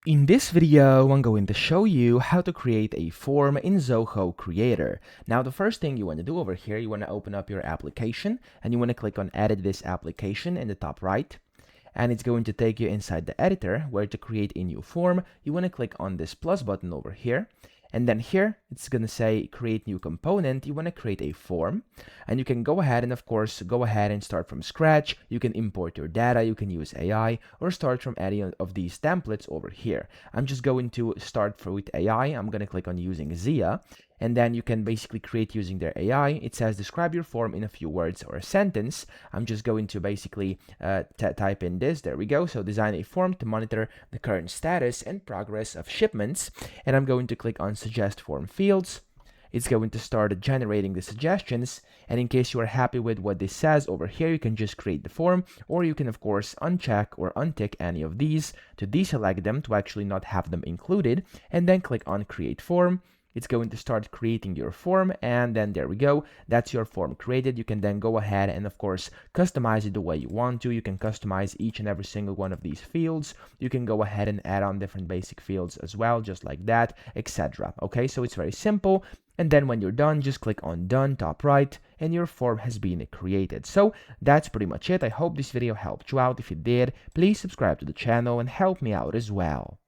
In this video, I'm going to show you how to create a form in Zoho Creator. Now, the first thing you want to do over here, you want to open up your application and you want to click on Edit this application in the top right. And it's going to take you inside the editor where to create a new form. You want to click on this plus button over here. And then here, it's going to say create new component. You want to create a form and you can go ahead and of course, go ahead and start from scratch. You can import your data. You can use AI or start from any of these templates over here. I'm just going to start with AI. I'm going to click on using Zia. And then you can basically create using their AI. It says describe your form in a few words or a sentence. I'm just going to basically type in this. There we go. So design a form to monitor the current status and progress of shipments. And I'm going to click on suggest form fields. It's going to start generating the suggestions. And in case you are happy with what this says over here, you can just create the form, or you can of course uncheck or untick any of these to deselect them to actually not have them included, and then click on create form. It's going to start creating your form, and then there we go. That's your form created. You can then go ahead and of course customize it the way you want to. You can customize each and every single one of these fields. You can go ahead and add on different basic fields as well, just like that, etc. Okay, so it's very simple. And then when you're done, just click on done top right and your form has been created. So that's pretty much it. I hope this video helped you out. If it did, please subscribe to the channel and help me out as well.